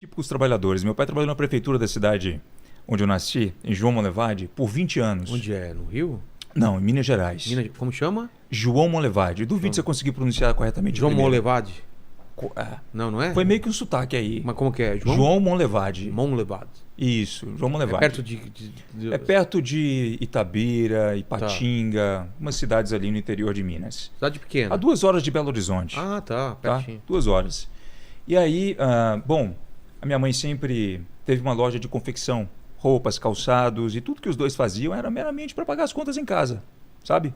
Típicos trabalhadores. Meu pai trabalhou na prefeitura da cidade onde eu nasci, em João Monlevade, por 20 anos. Onde é? No Rio? Não, em Minas Gerais. Como chama? João Monlevade. Duvido se eu conseguir pronunciar corretamente. João primeiro. Monlevade? Não, não é? Foi meio que um sotaque aí. Mas como que é? João Monlevade. Monlevade. Isso, João É Monlevade. perto É perto de Itabira, Ipatinga, umas cidades ali no interior de Minas. Cidade pequena. A 2 horas de Belo Horizonte. Ah, tá. Tá? Pertinho. 2 horas. E aí, bom, a minha mãe sempre teve uma loja de confecção, roupas, calçados, e tudo que os dois faziam era meramente para pagar as contas em casa, sabe?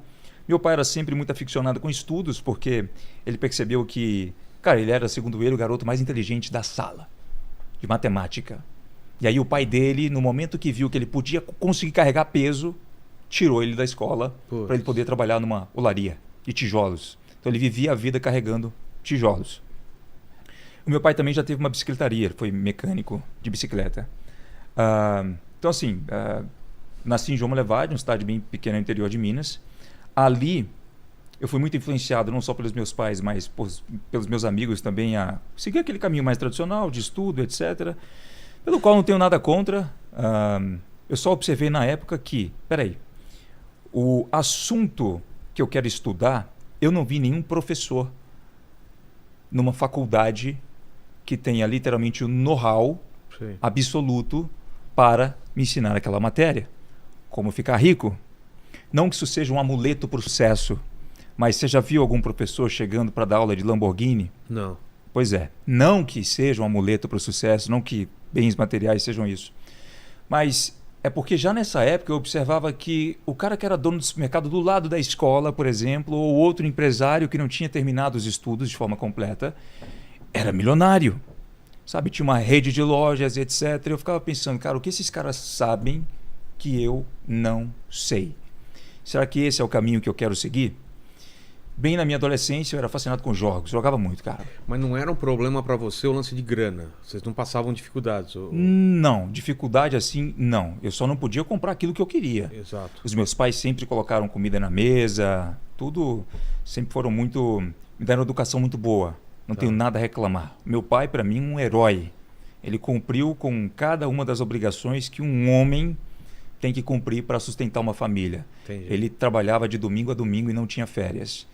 Meu pai era sempre muito aficionado com estudos, porque ele percebeu que, cara, ele era, segundo ele, o garoto mais inteligente da sala, de matemática. E aí o pai dele, no momento que viu que ele podia conseguir carregar peso, tirou ele da escola para ele poder trabalhar numa olaria de tijolos. Então ele vivia a vida carregando tijolos. O meu pai também já teve uma bicicletaria, foi mecânico de bicicleta. Então assim, nasci em João Monlevade, uma cidade bem pequena no interior de Minas. Ali eu fui muito influenciado não só pelos meus pais, mas pelos meus amigos também a seguir aquele caminho mais tradicional de estudo, etc. Pelo qual não tenho nada contra. Eu só observei na época que, peraí, o assunto que eu quero estudar, eu não vi nenhum professor numa faculdade que tenha literalmente o know-how absoluto para me ensinar aquela matéria. Como ficar rico. Não que isso seja um amuleto para o sucesso, mas você já viu algum professor chegando para dar aula de Lamborghini? Não. Pois é. Não que seja um amuleto para o sucesso, não que bens materiais sejam isso. Mas é porque já nessa época eu observava que o cara que era dono do supermercado do lado da escola, por exemplo, ou outro empresário que não tinha terminado os estudos de forma completa, era milionário. Sabe, tinha uma rede de lojas, etc. Eu ficava pensando, cara, o que esses caras sabem que eu não sei? Será que esse é o caminho que eu quero seguir? Bem na minha adolescência eu era fascinado com jogos, jogava muito, cara. Mas não era um problema pra você o lance de grana? Vocês não passavam dificuldades? Não, dificuldade assim, não. Eu só não podia comprar aquilo que eu queria. Exato. Os meus pais sempre colocaram comida na mesa, tudo, sempre foram muito, me deram uma educação muito boa. Não tenho nada a reclamar. Meu pai, para mim, um herói. Ele cumpriu com cada uma das obrigações que um homem tem que cumprir para sustentar uma família. Entendi. Ele trabalhava de domingo a domingo e não tinha férias.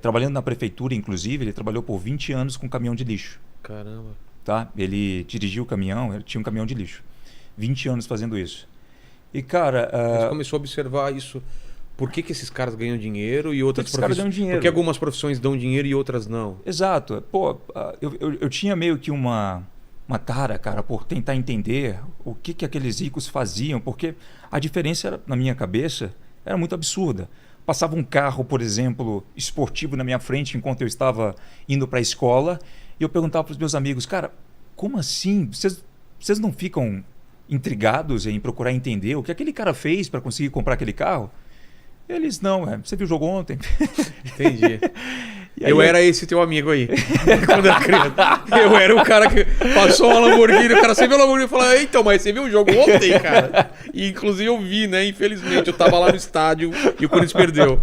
Trabalhando na prefeitura, inclusive, ele trabalhou por 20 anos com caminhão de lixo. Caramba. Tá? Ele dirigiu o caminhão, ele tinha um caminhão de lixo. 20 anos fazendo isso. E, cara... Você começou a observar isso. Por que esses caras ganham dinheiro e outras esses caras ganham dinheiro? Porque algumas profissões dão dinheiro e outras não. Exato. Pô, eu tinha meio que uma tara, cara, por tentar entender o que aqueles ricos faziam, porque a diferença era, na minha cabeça era muito absurda. Passava um carro, por exemplo, esportivo na minha frente enquanto eu estava indo para a escola e eu perguntava para os meus amigos, cara, como assim? Vocês não ficam intrigados em procurar entender o que aquele cara fez para conseguir comprar aquele carro? Eles, não, você viu o jogo ontem? Entendi. Aí, eu era esse teu amigo aí, quando era criança. Eu era o cara que passou uma Lamborghini, o cara, você viu a Lamborghini e falou, então, mas você viu o jogo ontem, cara? E inclusive eu vi, né? Infelizmente, eu tava lá no estádio e o Corinthians perdeu.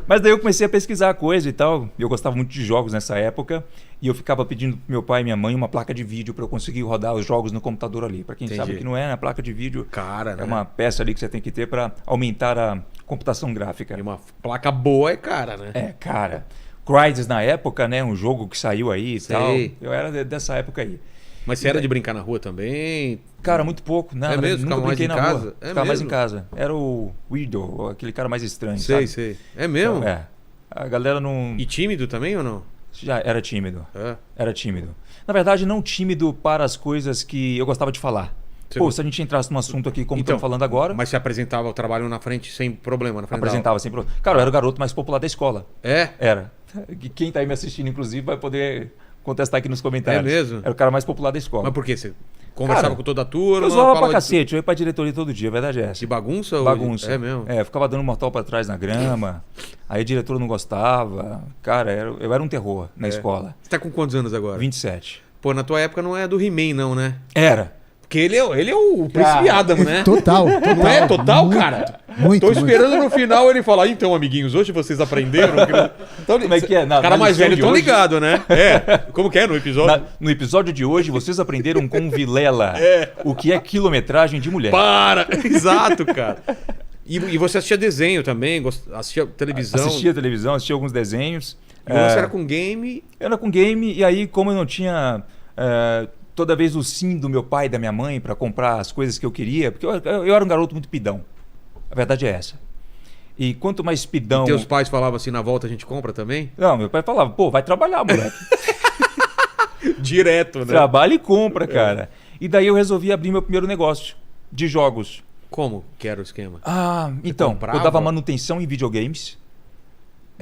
Mas daí eu comecei a pesquisar a coisa e tal. Eu gostava muito de jogos nessa época. E eu ficava pedindo pro meu pai e minha mãe uma placa de vídeo para eu conseguir rodar os jogos no computador ali. Para quem sabe que não é, a placa de vídeo né? É uma peça ali que você tem que ter para aumentar a computação gráfica. E uma placa boa é cara, né? É, cara. Crysis na época, né? Um jogo que saiu aí e Sei. tal. Eu era dessa época aí. Mas você era de brincar na rua também? Cara, muito pouco. Não, mesmo? Nunca Ficava mais brinquei em na casa? rua. É Ficava mais em mesmo? casa. Era o Weirdo, aquele cara mais estranho, Sei, sabe? sei. É mesmo? Então, a galera não... E tímido também ou não? Já era tímido. É. Era tímido. Na verdade, não tímido para as coisas que eu gostava de falar. Pô, se a gente entrasse num assunto aqui como estamos falando agora... Mas você apresentava o trabalho na frente sem problema? Na frente apresentava sem problema. Cara, eu era o garoto mais popular da escola. É? Era. Quem tá aí me assistindo, inclusive, vai poder contestar aqui nos comentários. É mesmo? Era o cara mais popular da escola. Mas por quê? Você conversava com toda a turma? Eu zoava pra cacete. Eu ia pra diretoria todo dia, a verdade é essa. De bagunça? Bagunça. É mesmo? Eu ficava dando mortal pra trás na grama. Aí a diretora não gostava. Cara, eu era um terror na escola. Você tá com quantos anos agora? 27. Pô, na tua época não é do He-Man não, né? Era. Porque ele é o Príncipe Adam, né? Total. Não é total, cara? Muito. Tô esperando no final ele falar, então, amiguinhos, hoje vocês aprenderam. Então, Como é que é? Os caras mais velhos estão hoje... ligados, né? Como que é no episódio? No episódio de hoje, vocês aprenderam com o Vilela o que é quilometragem de mulher. Para! Exato, cara. E você assistia desenho também? Assistia televisão? Assistia televisão, assistia alguns desenhos. E você era com game? Eu era com game, e aí, como eu não tinha toda vez o sim do meu pai e da minha mãe para comprar as coisas que eu queria, porque eu era um garoto muito pidão. A verdade é essa. E quanto mais pidão... E teus pais falavam assim, na volta a gente compra também? Não, meu pai falava, pô, vai trabalhar, moleque. Direto, né? Trabalha e compra, cara. E daí eu resolvi abrir meu primeiro negócio de jogos. Como que era o esquema? Então, comprava? eu dava manutenção em videogames.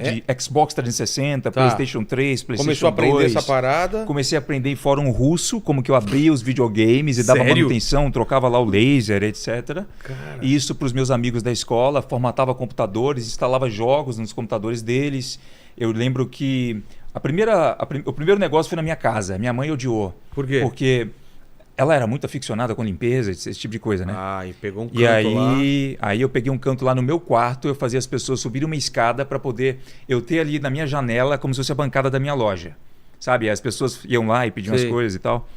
De Xbox 360, PlayStation 3, PlayStation 2. Começou a aprender essa parada? Comecei a aprender em fórum russo, como que eu abria os videogames e dava manutenção, trocava lá o laser, etc. Cara. E isso para os meus amigos da escola, formatava computadores, instalava jogos nos computadores deles. Eu lembro que o primeiro negócio foi na minha casa. Minha mãe odiou. Por quê? Porque ela era muito aficionada com limpeza, esse tipo de coisa, né? E pegou um canto E lá. aí eu peguei um canto lá no meu quarto, eu fazia as pessoas subirem uma escada para poder eu ter ali na minha janela como se fosse a bancada da minha loja. Sabe? As pessoas iam lá e pediam as coisas e tal.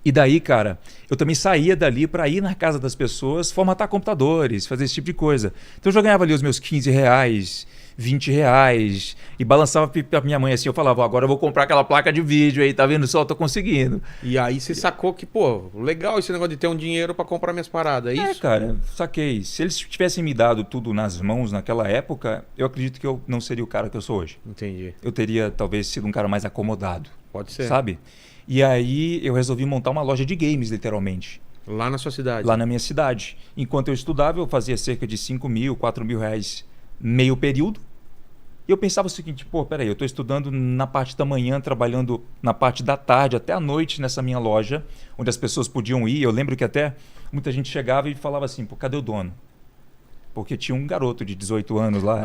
E daí, cara, eu também saía dali para ir na casa das pessoas, formatar computadores, fazer esse tipo de coisa. Então eu já ganhava ali os meus R$15, R$20 e balançava pra minha mãe assim, eu falava, agora eu vou comprar aquela placa de vídeo aí, tá vendo só, eu tô conseguindo. E aí você sacou que, pô, legal esse negócio de ter um dinheiro para comprar minhas paradas, é isso? Cara, saquei. Se eles tivessem me dado tudo nas mãos naquela época, eu acredito que eu não seria o cara que eu sou hoje. Entendi. Eu teria talvez sido um cara mais acomodado. Pode ser. Sabe? E aí eu resolvi montar uma loja de games, literalmente. Lá na sua cidade? Lá na minha cidade. Enquanto eu estudava, eu fazia cerca de R$5.000, R$4.000 meio período. E eu pensava o seguinte, pô, peraí, eu estou estudando na parte da manhã, trabalhando na parte da tarde, até a noite nessa minha loja, onde as pessoas podiam ir. Eu lembro que até muita gente chegava e falava assim, pô, cadê o dono? Porque tinha um garoto de 18 anos lá.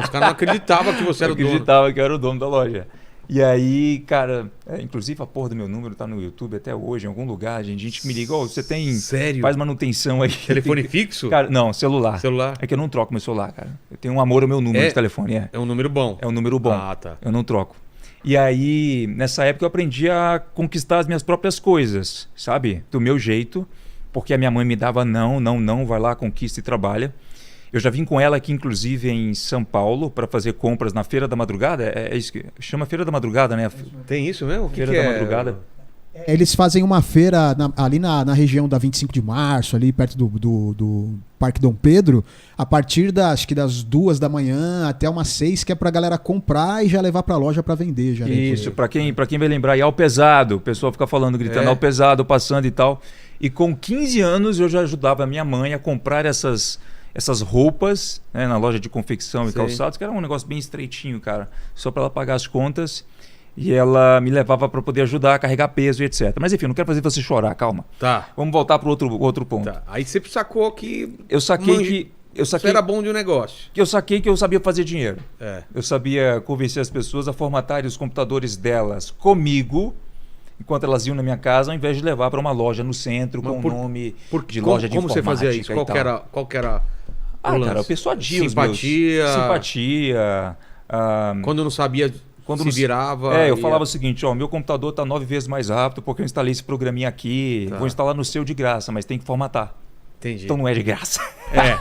Os caras não acreditavam que você era o dono. Acreditava que eu era o dono da loja. E aí, cara, inclusive a porra do meu número tá no YouTube até hoje, em algum lugar, gente me liga, você tem... Sério? Faz manutenção aí. Telefone fixo? Cara, não, celular. Celular? É que eu não troco meu celular, cara. Eu tenho um amor ao meu número de telefone, É um número bom? É um número bom. Tá. Eu não troco. E aí, nessa época eu aprendi a conquistar as minhas próprias coisas, sabe? Do meu jeito, porque a minha mãe me dava não, vai lá, conquista e trabalha. Eu já vim com ela aqui, inclusive, em São Paulo, para fazer compras na Feira da Madrugada. É isso que chama Feira da Madrugada, né? Tem isso mesmo? O que Feira que da é? Madrugada. Eles fazem uma feira ali na região da 25 de março, ali perto do Parque Dom Pedro, a partir das 2 da manhã até umas 6, que é pra galera comprar e já levar pra loja pra vender. Já, isso, pra quem vai lembrar, e ao pesado, o pessoal fica falando, gritando ao pesado, passando e tal. E com 15 anos eu já ajudava a minha mãe a comprar essas roupas, né, na loja de confecção e calçados, que era um negócio bem estreitinho, cara, só para ela pagar as contas, e ela me levava para poder ajudar a carregar peso e etc. Mas enfim, não quero fazer você chorar, calma. Tá. Vamos voltar para outro ponto. Tá. Aí você sacou que... Você era bom de um negócio. Que eu saquei que eu sabia fazer dinheiro. Eu sabia convencer as pessoas a formatarem os computadores delas comigo, enquanto elas iam na minha casa, ao invés de levar para uma loja no centro com o nome de loja de informática. Como você fazia isso? Qual que era cara, eu persuadia simpatia. Simpatia. Quando não sabia, se virava. Eu falava o seguinte, meu computador está 9 vezes mais rápido porque eu instalei esse programinha aqui, vou instalar no seu de graça, mas tem que formatar. Entendi. Então não é de graça.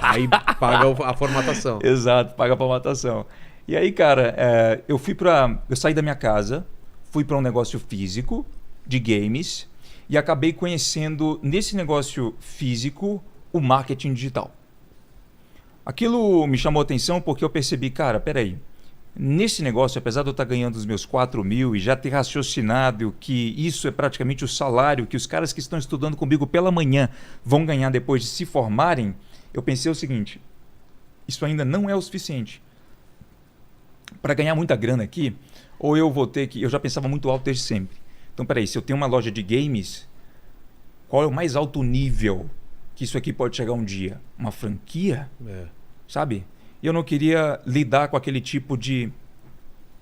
Aí paga a formatação. Exato, paga a formatação. E aí, cara, eu saí da minha casa, fui para um negócio físico de games e acabei conhecendo nesse negócio físico o marketing digital. Aquilo me chamou a atenção porque eu percebi, cara, peraí, nesse negócio, apesar de eu estar ganhando os meus 4.000 e já ter raciocinado que isso é praticamente o salário que os caras que estão estudando comigo pela manhã vão ganhar depois de se formarem, eu pensei o seguinte, isso ainda não é o suficiente. Para ganhar muita grana aqui, ou eu vou ter que... Eu já pensava muito alto desde sempre. Então, peraí, se eu tenho uma loja de games, qual é o mais alto nível que isso aqui pode chegar um dia? Uma franquia? Sabe? E eu não queria lidar com aquele tipo de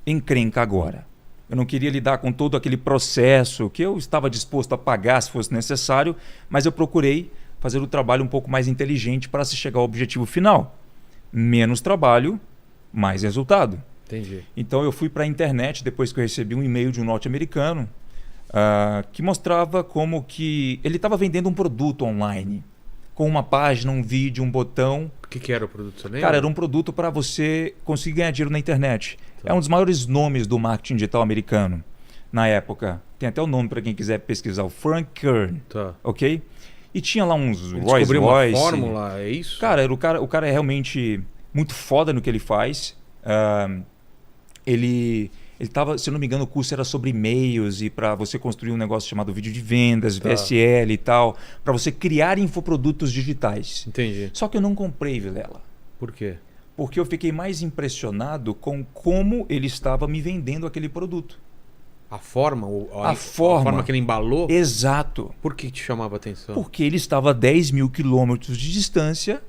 encrenca agora. Eu não queria lidar com todo aquele processo que eu estava disposto a pagar se fosse necessário, mas eu procurei fazer o trabalho um pouco mais inteligente para se chegar ao objetivo final. Menos trabalho, mais resultado. Entendi. Então eu fui para a internet depois que eu recebi um e-mail de um norte-americano que mostrava como que ele estava vendendo um produto online, com uma página, um vídeo, um botão. O que era o produto, você lembra? Cara, era um produto para você conseguir ganhar dinheiro na internet. Tá. É um dos maiores nomes do marketing digital americano na época. Tem até o nome para quem quiser pesquisar, o Frank Kern, Tá. ok? E tinha lá uns Ele Rolls descobriu uma Royce. fórmula, é isso? Cara, o cara é realmente muito foda no que ele faz. Ele tava, se eu não me engano, o curso era sobre e-mails e para você construir um negócio chamado vídeo de vendas, Tá. VSL e tal, para você criar infoprodutos digitais. Entendi. Só que eu não comprei, Vilela, Por quê? porque eu fiquei mais impressionado com como ele estava me vendendo aquele produto. A forma? A forma. Que ele embalou? Exato. Por que te chamava a atenção? Porque ele estava a 10 mil quilômetros de distância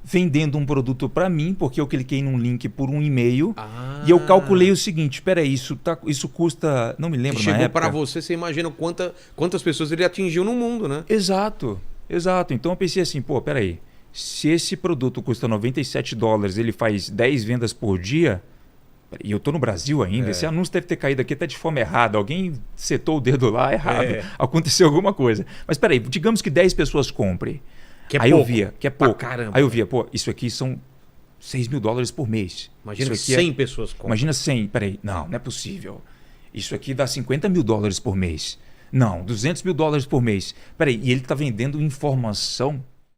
vendendo um produto para mim, porque eu cliquei num link por um e-mail Ah. e eu calculei o seguinte, peraí, isso custa, não me lembro na Chegou época. para você imagina quantas pessoas ele atingiu no mundo, né? Exato, exato. Então eu pensei assim, pô, peraí, se esse produto custa $97, ele faz 10 vendas por dia, e eu tô no Brasil ainda, esse anúncio deve ter caído aqui até de forma errada, alguém setou o dedo lá errado, aconteceu alguma coisa. Mas peraí, digamos que 10 pessoas comprem. Que é Aí pouco. eu via, que é pouco. Pra caramba. Aí eu via, pô, isso aqui são $6 mil por mês. Imagina que Isso aqui 100 pessoas compram. Imagina 100, peraí, não é possível. Isso aqui dá $50 mil por mês. Não, $200 mil por mês. Peraí, e ele está vendendo informação